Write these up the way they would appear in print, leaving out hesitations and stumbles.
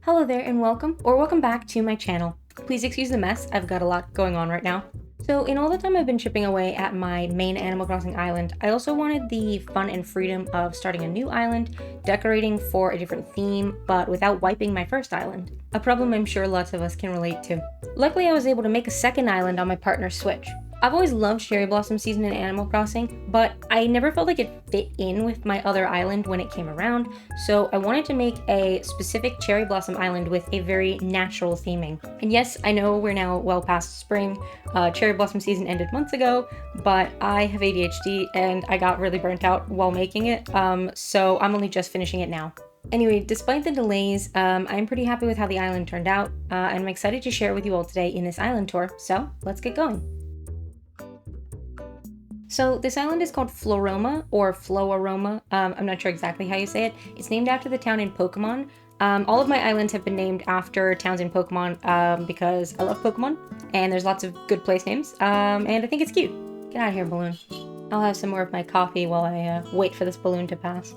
Hello there and welcome back to my channel. Please excuse the mess, I've got a lot going on right now. So in all the time I've been chipping away at my main Animal Crossing island, I also wanted the fun and freedom of starting a new island, decorating for a different theme, but without wiping my first island. A problem I'm sure lots of us can relate to. Luckily I was able to make a second island on my partner's Switch. I've always loved cherry blossom season in Animal Crossing, but I never felt like it fit in with my other island when it came around, so I wanted to make a specific cherry blossom island with a very natural theming. And yes, I know we're now well past spring, cherry blossom season ended months ago, but I have ADHD and I got really burnt out while making it, so I'm only just finishing it now. Anyway, despite the delays, I'm pretty happy with how the island turned out, and I'm excited to share it with you all today in this island tour, so let's get going. So this island is called Floroma, or Floaroma. I'm not sure exactly how you say it. It's named after the town in Pokemon. All of my islands have been named after towns in Pokemon because I love Pokemon, and there's lots of good place names, and I think it's cute. Get out of here, balloon. I'll have some more of my coffee while I wait for this balloon to pass.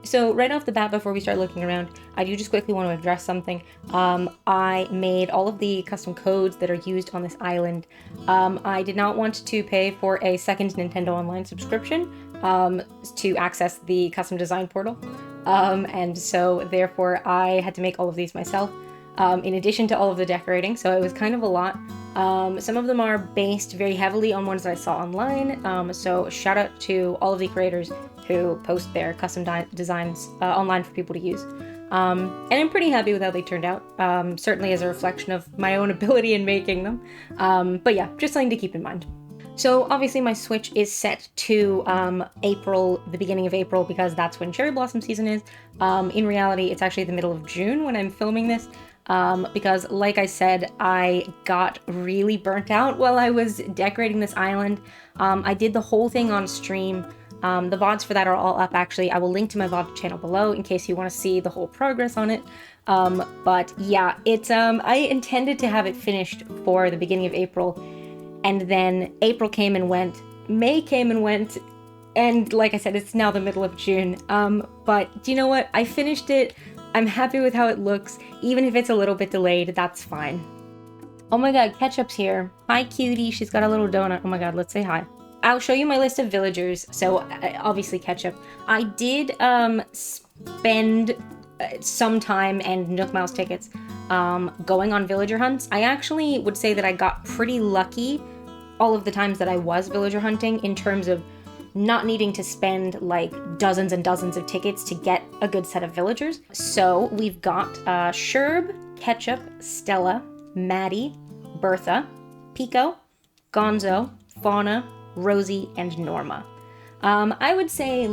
So right off the bat, before we start looking around, I do just quickly want to address something. I made all of the custom codes that are used on this island. I did not want to pay for a second Nintendo Online subscription to access the custom design portal. And so therefore I had to make all of these myself, in addition to all of the decorating. So it was kind of a lot. Some of them are based very heavily on ones that I saw online. So shout out to all of the creators who post their custom designs online for people to use. And I'm pretty happy with how they turned out, certainly as a reflection of my own ability in making them. But yeah, just something to keep in mind. So obviously my Switch is set to April, the beginning of April, because that's when cherry blossom season is. In reality, it's actually the middle of June when I'm filming this, because like I said, I got really burnt out while I was decorating this island. I did the whole thing on stream. The VODs for that are all up, actually. I will link to my VOD channel below in case you want to see the whole progress on it. But yeah, it's I intended to have it finished for the beginning of April, and then April came and went, May came and went, and like I said, it's now the middle of June. But do you know what? I finished it. I'm happy with how it looks. Even if it's a little bit delayed, that's fine. Oh my god, Ketchup's here. Hi, cutie. She's got a little donut. Oh my god, let's say hi. I'll show you my list of villagers. So obviously Ketchup. I did spend some time and Nook Miles tickets going on villager hunts. I actually would say that I got pretty lucky all of the times that I was villager hunting in terms of not needing to spend like dozens and dozens of tickets to get a good set of villagers. So we've got Sherb, Ketchup, Stella, Maddie, Bertha, Pico, Gonzo, Fauna, Rosie, and Norma. I would say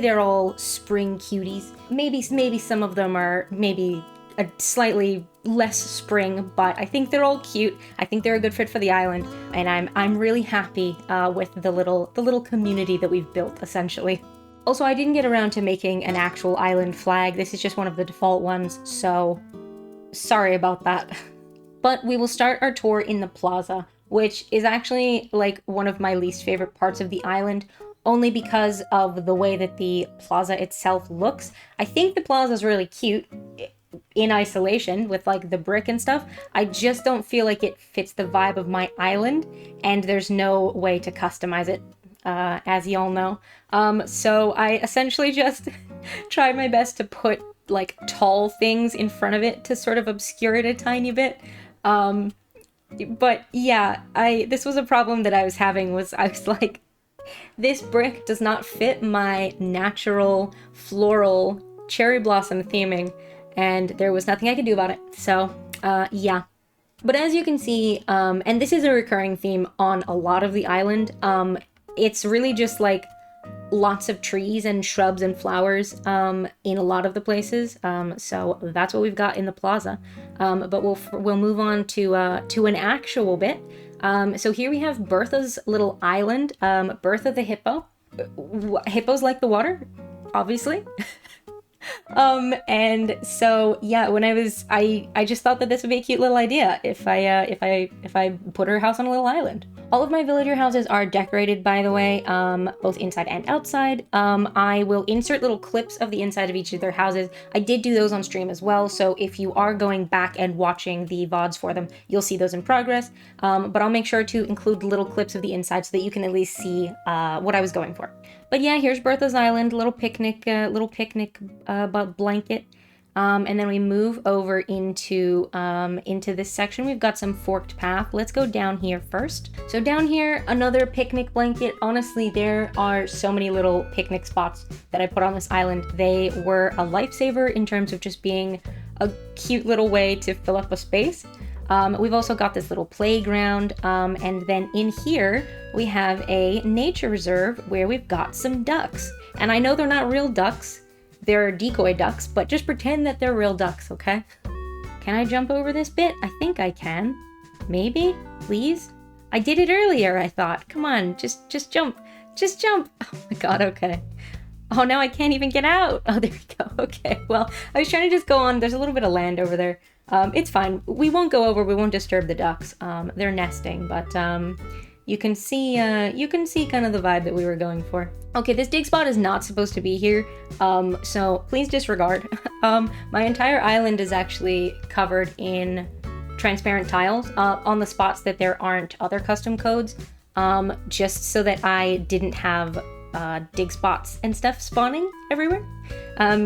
they're all spring cuties. Maybe some of them are maybe a slightly less spring, but I think they're all cute. I think they're a good fit for the island, and I'm really happy with the little community that we've built, essentially. Also, I didn't get around to making an actual island flag. This is just one of the default ones, so sorry about that. But we will start our tour in the plaza, which is actually like one of my least favorite parts of the island, only because of the way that the plaza itself looks. I think the plaza is really cute in isolation with like the brick and stuff. I just don't feel like it fits the vibe of my island, and there's no way to customize it, as y'all know. So I essentially just tried my best to put like tall things in front of it to sort of obscure it a tiny bit. But yeah, this was a problem that I was having. I was like, this brick does not fit my natural floral cherry blossom theming, and there was nothing I could do about it. So yeah. But as you can see, and this is a recurring theme on a lot of the island, it's really just like lots of trees and shrubs and flowers in a lot of the places. So that's what we've got in the plaza. But we'll move on to an actual bit. So here we have Bertha's little island. Bertha the hippo. Hippos like the water, obviously. And so yeah, when I just thought that this would be a cute little idea if I put her house on a little island. All of my villager houses are decorated, by the way, both inside and outside. I will insert little clips of the inside of each of their houses. I did do those on stream as well, so if you are going back and watching the VODs for them, you'll see those in progress. But I'll make sure to include little clips of the inside so that you can at least see what I was going for. But yeah, here's Bertha's Island, little picnic blanket. And then we move over into this section. We've got some forked path. Let's go down here first. So down here, another picnic blanket. Honestly, there are so many little picnic spots that I put on this island. They were a lifesaver in terms of just being a cute little way to fill up a space. We've also got this little playground, and then in here we have a nature reserve where we've got some ducks. And I know they're not real ducks, they're decoy ducks, but just pretend that they're real ducks, okay? Can I jump over this bit? I think I can. Maybe? Please? I did it earlier, I thought. Come on, just jump. Just jump. Oh my god, okay. Oh, now I can't even get out. Oh, there we go. Okay, well, I was trying to just go on. There's a little bit of land over there. It's fine. We won't go over. We won't disturb the ducks. They're nesting, but you can see kind of the vibe that we were going for. Okay, this dig spot is not supposed to be here, so please disregard. My entire island is actually covered in transparent tiles on the spots that there aren't other custom codes, just so that I didn't have dig spots and stuff spawning everywhere,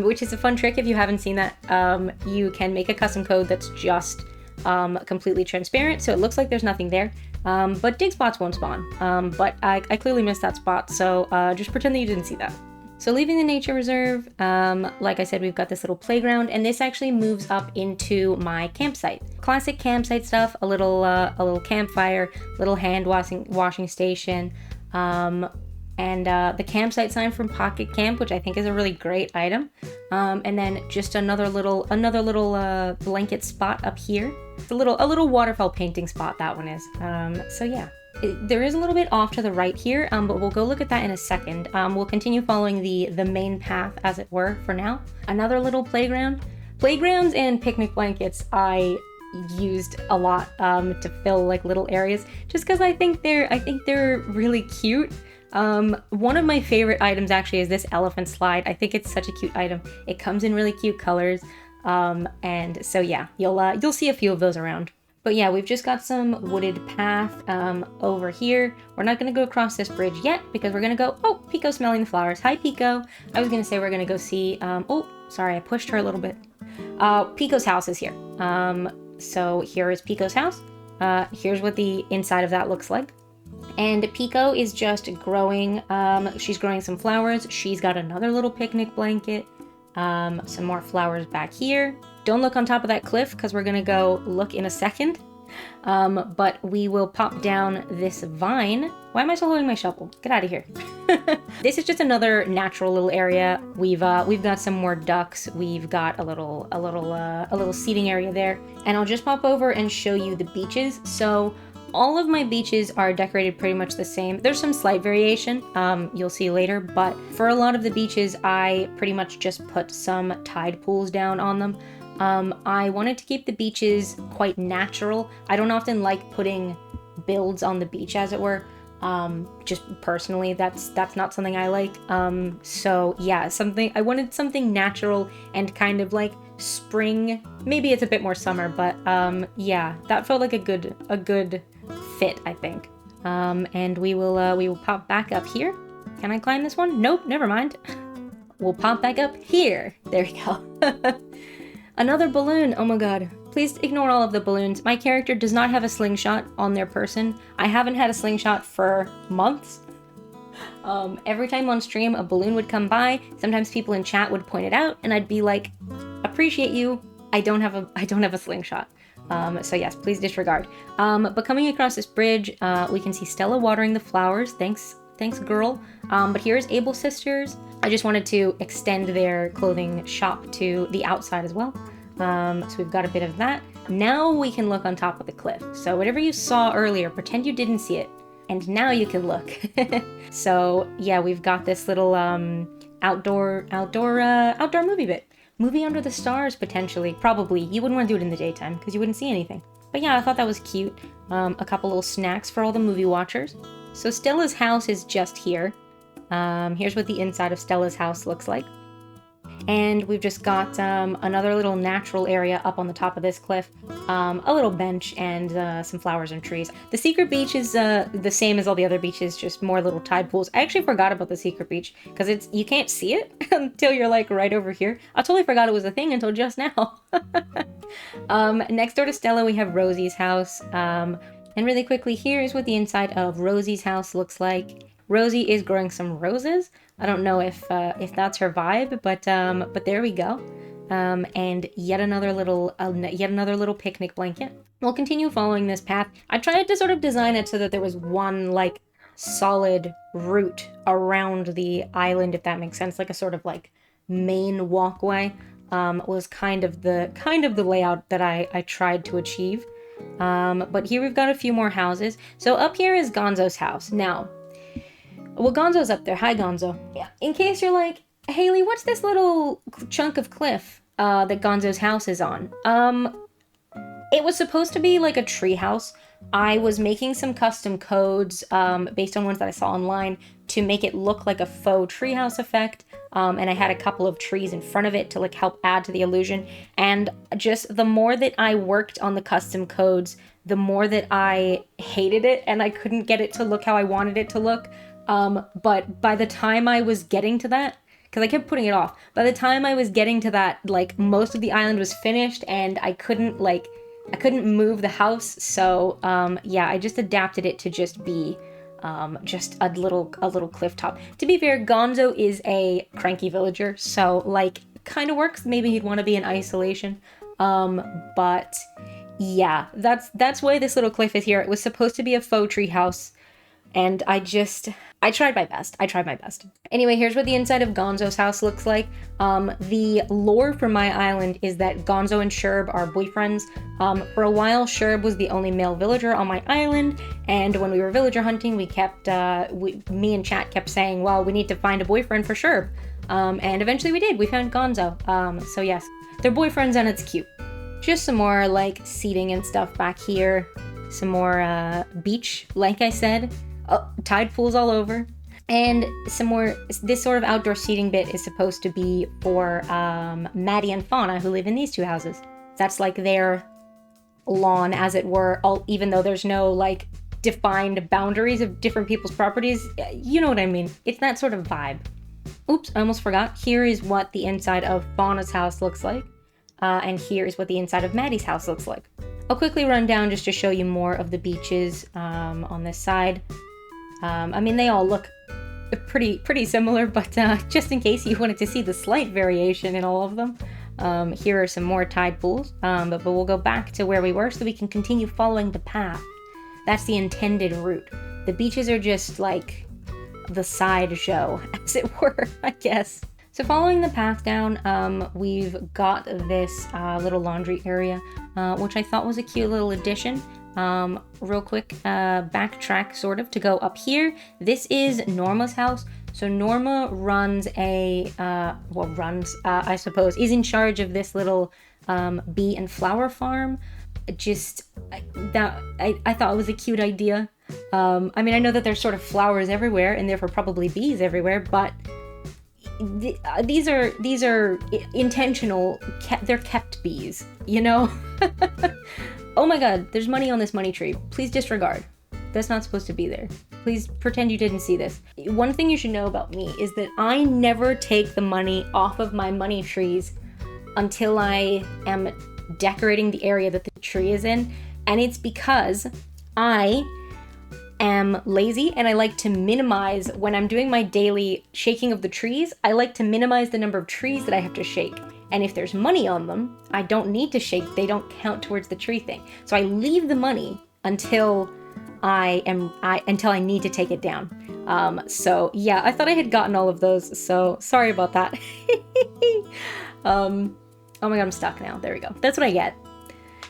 which is a fun trick. If you haven't seen that, you can make a custom code that's just completely transparent, so it looks like there's nothing there, but dig spots won't spawn. But I clearly missed that spot, so just pretend that you didn't see that. So leaving the nature reserve, like I said, we've got this little playground, and this actually moves up into my campsite. Classic campsite stuff, a little campfire, little hand washing station, and the campsite sign from Pocket Camp, which I think is a really great item. And then just another little blanket spot up here. It's a little waterfall painting spot, that one is. So yeah. There is a little bit off to the right here, but we'll go look at that in a second. We'll continue following the main path, as it were, for now. Another little playground. Playgrounds and picnic blankets I used a lot to fill like little areas, just because I think they're really cute. One of my favorite items actually is this elephant slide. I think it's such a cute item. It comes in really cute colors, and so yeah, you'll see a few of those around. But yeah, we've just got some wooded path over here. We're not gonna go across this bridge yet because we're gonna go. Oh, Pico's smelling the flowers. Hi, Pico. I was gonna say we're gonna go see. Oh, sorry, I pushed her a little bit. Pico's house is here. So here is Pico's house. Here's what the inside of that looks like. And Pico is just growing. She's growing some flowers. She's got another little picnic blanket. Some more flowers back here. Don't look on top of that cliff because we're gonna go look in a second. But we will pop down this vine. Why am I still holding my shovel? Get out of here. This is just another natural little area. We've got some more ducks. We've got a little seating area there. And I'll just pop over and show you the beaches. So all of my beaches are decorated pretty much the same. There's some slight variation, you'll see later, but for a lot of the beaches, I pretty much just put some tide pools down on them. I wanted to keep the beaches quite natural. I don't often like putting builds on the beach, as it were. Just personally, that's not something I like. So yeah, I wanted something natural and kind of like spring. Maybe it's a bit more summer, but yeah, that felt like a good fit, I think. And we will pop back up here. Can I climb this one? Nope, never mind. We'll pop back up here. There we go. Another balloon. Oh my god. Please ignore all of the balloons. My character does not have a slingshot on their person. I haven't had a slingshot for months. Every time on stream a balloon would come by, sometimes people in chat would point it out, and I'd be like, appreciate you, I don't have a slingshot. So yes, please disregard. But coming across this bridge, we can see Stella watering the flowers. Thanks girl. But here's Able Sisters. I just wanted to extend their clothing shop to the outside as well. So we've got a bit of that. Now we can look on top of the cliff. So whatever you saw earlier, pretend you didn't see it. And now you can look. So yeah, we've got this little outdoor movie bit. movie under the stars, potentially. Probably. You wouldn't want to do it in the daytime because you wouldn't see anything. But yeah, I thought that was cute. A couple little snacks for all the movie watchers. So Stella's house is just here. Here's what the inside of Stella's house looks like. And we've just got another little natural area up on the top of this cliff, a little bench, and some flowers and trees. The secret beach is the same as all the other beaches, just more little tide pools. I actually forgot about the secret beach because you can't see it until you're like right over here. I totally forgot it was a thing until just now. Next door to Stella, we have Rosie's house. And really quickly, here's what the inside of Rosie's house looks like. Rosie is growing some roses. I don't know if that's her vibe, but there we go. And yet another little picnic blanket. We'll continue following this path. I tried to sort of design it so that there was one like solid route around the island, if that makes sense, like a sort of like main walkway. Was kind of the layout that I tried to achieve. But here we've got a few more houses. So up here is Gonzo's house. Now, well, Gonzo's up there. Hi, Gonzo. Yeah. In case you're like, Haley, what's this little chunk of cliff that Gonzo's house is on? It was supposed to be like a tree house. I was making some custom codes based on ones that I saw online to make it look like a faux treehouse effect. And I had a couple of trees in front of it to like help add to the illusion. And just the more that I worked on the custom codes, the more that I hated it and I couldn't get it to look how I wanted it to look. But by the time I was getting to that, because I kept putting it off, by the time I was getting to that, like most of the island was finished and I couldn't move the house. So, yeah, I just adapted it to just be, just a little cliff top. To be fair, Gonzo is a cranky villager, so like kind of works. Maybe he'd want to be in isolation. But yeah, that's why this little cliff is here. It was supposed to be a faux tree house. And I tried my best. Anyway, here's what the inside of Gonzo's house looks like. The lore for my island is that Gonzo and Sherb are boyfriends. For a while, Sherb was the only male villager on my island, and when we were villager hunting, me and chat kept saying, well, we need to find a boyfriend for Sherb. And eventually we did. We found Gonzo. So yes, they're boyfriends and it's cute. Just some more like seating and stuff back here. Some more beach, like I said. Tide pools all over. And some more, this sort of outdoor seating bit is supposed to be for Maddie and Fauna, who live in these two houses. That's like their lawn, as it were, even though there's no like defined boundaries of different people's properties. You know what I mean? It's that sort of vibe. Oops, I almost forgot. Here is what the inside of Fauna's house looks like. And here is what the inside of Maddie's house looks like. I'll quickly run down just to show you more of the beaches on this side. I mean, they all look pretty similar, but just in case you wanted to see the slight variation in all of them, here are some more tide pools. But we'll go back to where we were so we can continue following the path. That's the intended route. The beaches are just like the sideshow, as it were, I guess. So following the path down, we've got this little laundry area, which I thought was a cute little addition. Real quick, backtrack sort of to go up here. This is Norma's house. So Norma runs I suppose, is in charge of this little bee and flower farm. I thought it was a cute idea. I mean, I know that there's sort of flowers everywhere and therefore probably bees everywhere, but these are intentional. They're kept bees, you know. Oh my god, there's money on this money tree. Please disregard. That's not supposed to be there. Please pretend you didn't see this. One thing you should know about me is that I never take the money off of my money trees until I am decorating the area that the tree is in, and it's because I am lazy and I like to minimize, when I'm doing my daily shaking of the trees, I like to minimize the number of trees that I have to shake. And if there's money on them, I don't need to shake, they don't count towards the tree thing. So I leave the money until I need to take it down. So yeah, I thought I had gotten all of those, so sorry about that. Oh my god, I'm stuck now. There we go. That's what I get.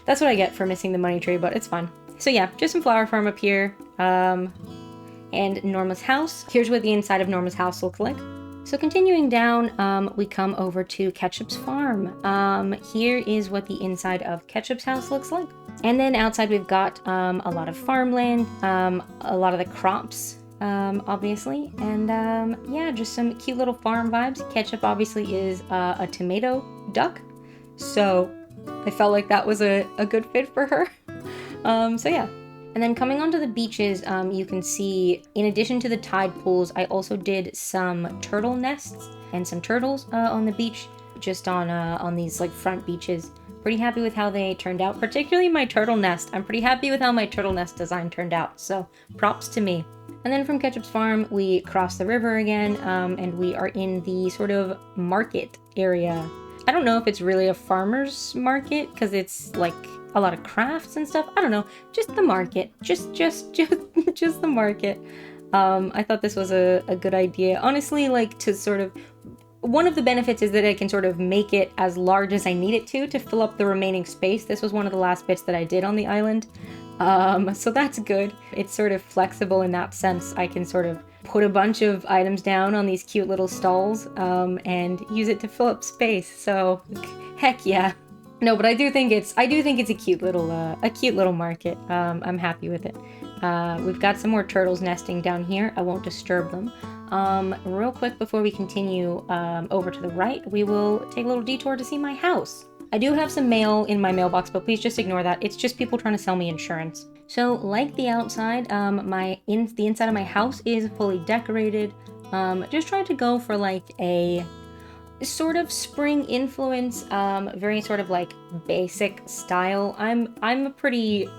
That's what I get for missing the money tree, but it's fine. So yeah, just some flower farm up here. And Norma's house. Here's what the inside of Norma's house looks like. So continuing down, we come over to Ketchup's farm. Here is what the inside of Ketchup's house looks like. And then outside we've got a lot of farmland, a lot of the crops, obviously. And yeah, just some cute little farm vibes. Ketchup obviously is a tomato duck, so I felt like that was a good fit for her. So yeah. And then coming onto the beaches, you can see, in addition to the tide pools, I also did some turtle nests and some turtles on the beach, just on these like front beaches. Pretty happy with how they turned out, particularly my turtle nest. I'm pretty happy with how my turtle nest design turned out, so props to me. And then from Ketchup's farm, we cross the river again, and we are in the sort of market area. I don't know if it's really a farmer's market, because it's like a lot of crafts and stuff. I don't know, just the market, just the market. I thought this was a good idea. Honestly, like, to sort of, one of the benefits is that I can sort of make it as large as I need it to fill up the remaining space. This was one of the last bits that I did on the island. So that's good. It's sort of flexible in that sense. I can sort of put a bunch of items down on these cute little stalls, and use it to fill up space. So heck yeah. No, but I do think it's a cute little market. I'm happy with it. We've got some more turtles nesting down here. I won't disturb them. Real quick before we continue over to the right, we will take a little detour to see my house. I do have some mail in my mailbox, but please just ignore that. It's just people trying to sell me insurance. So like the outside, the inside of my house is fully decorated. Just trying to go for like a sort of spring influence, very sort of like basic style. I'm a pretty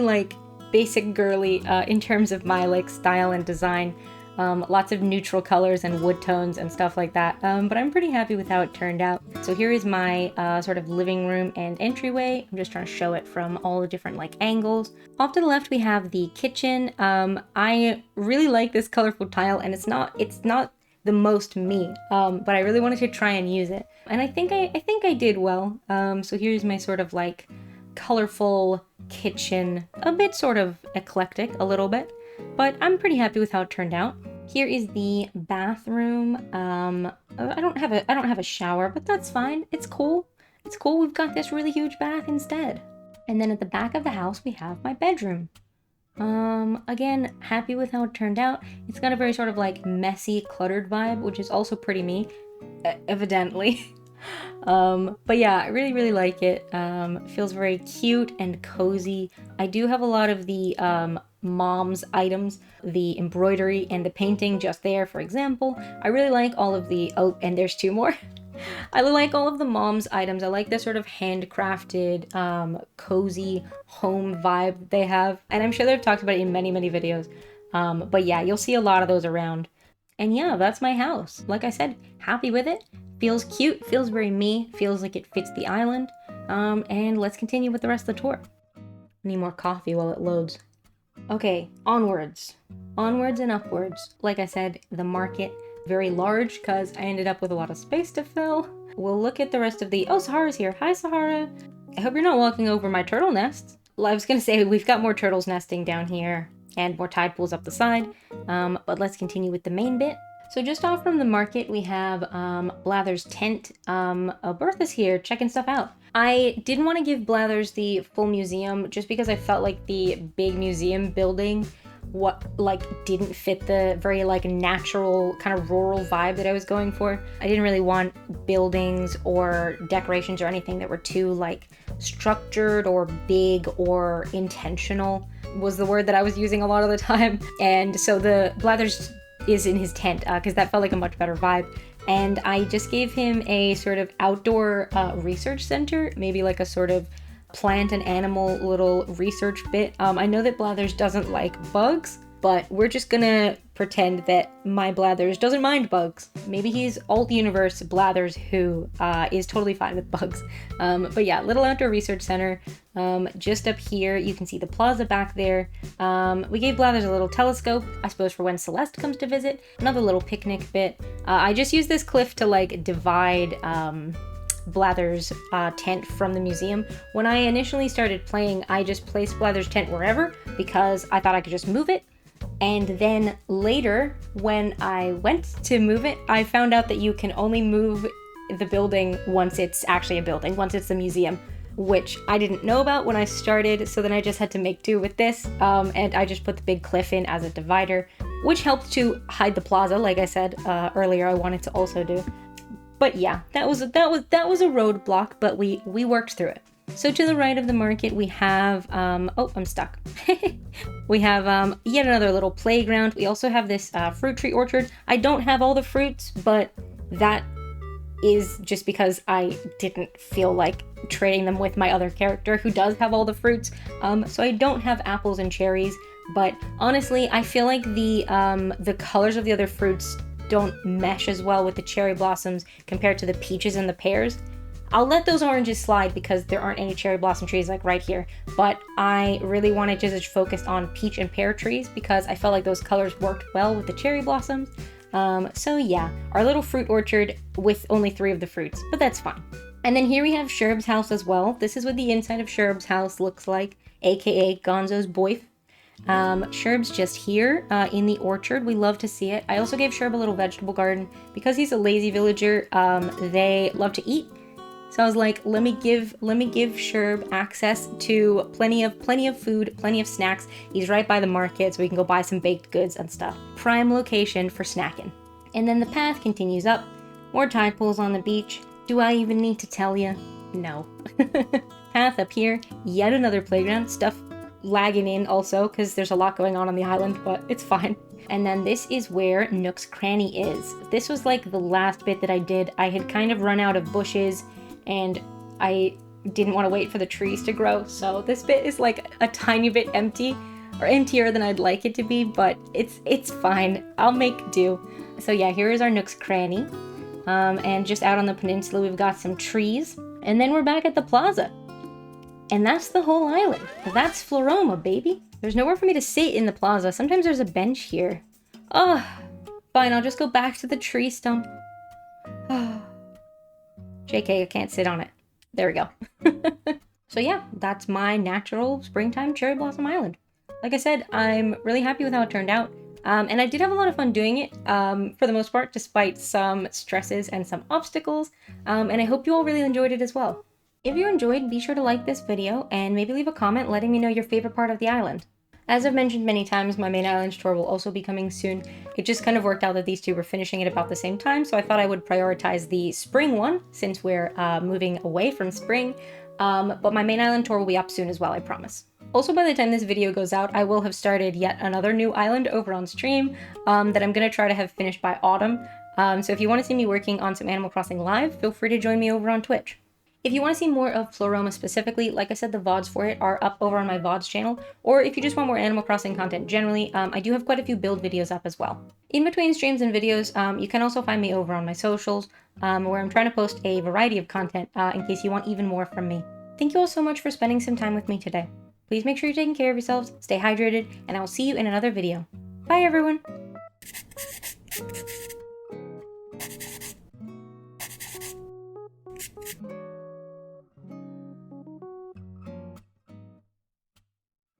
like basic girly in terms of my like style and design. Lots of neutral colors and wood tones and stuff like that, but I'm pretty happy with how it turned out. So here is my sort of living room and entryway. I'm just trying to show it from all the different like angles. Off to the left we have the kitchen. I really like this colorful tile, and it's not the most me, but I really wanted to try and use it, and I think I did well. So here's my sort of like colorful kitchen, a bit sort of eclectic, a little bit, but I'm pretty happy with how it turned out. Here is the bathroom. I don't have a shower, but that's fine. It's cool. We've got this really huge bath instead. And then at the back of the house we have my bedroom. Again, happy with how it turned out. It's got a very sort of like messy, cluttered vibe, which is also pretty me, evidently. But yeah, I really like it. Feels very cute and cozy. I do have a lot of the mom's items, the embroidery and the painting just there, for example. I really like all of the, oh, and there's two more. I like all of the mom's items. I like the sort of handcrafted, cozy home vibe they have. And I'm sure they've talked about it in many videos. But yeah, you'll see a lot of those around. And yeah, that's my house. Like I said, happy with it. Feels cute, feels very me, feels like it fits the island. And let's continue with the rest of the tour. Need more coffee while it loads. Okay, onwards. Onwards and upwards. Like I said, the market, very large because I ended up with a lot of space to fill. We'll look at the rest of the... Oh, Sahara's here. Hi, Sahara. I hope you're not walking over my turtle nest. Well, I was going to say, we've got more turtles nesting down here and more tide pools up the side. But let's continue with the main bit. So just off from the market, we have Blather's tent. Bertha's here checking stuff out. I didn't want to give Blather's the full museum just because I felt like the big museum building didn't fit the very like natural kind of rural vibe that I was going for. I didn't really want buildings or decorations or anything that were too like structured or big or intentional was the word that I was using a lot of the time. And so the Blather's is in his tent because that felt like a much better vibe. And I just gave him a sort of outdoor research center, maybe like a sort of plant and animal little research bit. I know that Blathers doesn't like bugs, but we're just gonna pretend that my Blathers doesn't mind bugs. Maybe he's alt universe Blathers who is totally fine with bugs. But yeah, little outdoor research center. Just up here, you can see the plaza back there. We gave Blathers a little telescope, I suppose for when Celeste comes to visit. Another little picnic bit. I just used this cliff to like divide Blather's tent from the museum. When I initially started playing, I just placed Blather's tent wherever because I thought I could just move it. And then later, when I went to move it, I found out that you can only move the building once it's actually a building, once it's a museum, which I didn't know about when I started, so then I just had to make do with this, and I just put the big cliff in as a divider, which helped to hide the plaza, like I said earlier I wanted to also do. But yeah, that was a roadblock, but we worked through it. So to the right of the market, we have, oh, I'm stuck. We have yet another little playground. We also have this fruit tree orchard. I don't have all the fruits, but that is just because I didn't feel like trading them with my other character who does have all the fruits. So I don't have apples and cherries, but honestly, I feel like the colors of the other fruits don't mesh as well with the cherry blossoms compared to the peaches and the pears. I'll let those oranges slide because there aren't any cherry blossom trees like right here, but I really wanted to just focus on peach and pear trees because I felt like those colors worked well with the cherry blossoms. So yeah, our little fruit orchard with only 3 of the fruits, but that's fine. And then here we have Sherb's house as well. This is what the inside of Sherb's house looks like, aka Gonzo's boy. Sherb's just here in the orchard. We love to see it. I also gave Sherb a little vegetable garden because he's a lazy villager. They love to eat. So I was like, let me give Sherb access to plenty of food, plenty of snacks. He's right by the market, so we can go buy some baked goods and stuff. Prime location for snacking. And then the path continues up. More tide pools on the beach. Do I even need to tell you? No. Path up here. Yet another playground. Stuff lagging in also, because there's a lot going on the island, but it's fine. And then this is where Nook's Cranny is. This was like the last bit that I did. I had kind of run out of bushes, and I didn't want to wait for the trees to grow, so this bit is like a tiny bit empty, or emptier than I'd like it to be, but it's fine. I'll make do. So yeah, here is our Nook's Cranny, and just out on the peninsula we've got some trees, and then we're back at the plaza. And that's the whole island. That's Floroma, baby. There's nowhere for me to sit in the plaza. Sometimes there's a bench here. Oh, fine, I'll just go back to the tree stump. JK, I can't sit on it. There we go. So yeah, that's my natural springtime cherry blossom island. Like I said, I'm really happy with how it turned out. And I did have a lot of fun doing it, for the most part, despite some stresses and some obstacles. And I hope you all really enjoyed it as well. If you enjoyed, be sure to like this video and maybe leave a comment letting me know your favorite part of the island. As I've mentioned many times, my main island tour will also be coming soon. It just kind of worked out that these two were finishing at about the same time, so I thought I would prioritize the spring one since we're moving away from spring. But my main island tour will be up soon as well, I promise. Also, by the time this video goes out, I will have started yet another new island over on stream that I'm going to try to have finished by autumn. So if you want to see me working on some Animal Crossing live, feel free to join me over on Twitch. If you want to see more of Floroma specifically, like I said, the VODs for it are up over on my VODs channel, or if you just want more Animal Crossing content generally, I do have quite a few build videos up as well. In between streams and videos, you can also find me over on my socials, where I'm trying to post a variety of content in case you want even more from me. Thank you all so much for spending some time with me today. Please make sure you're taking care of yourselves, stay hydrated, and I will see you in another video. Bye everyone!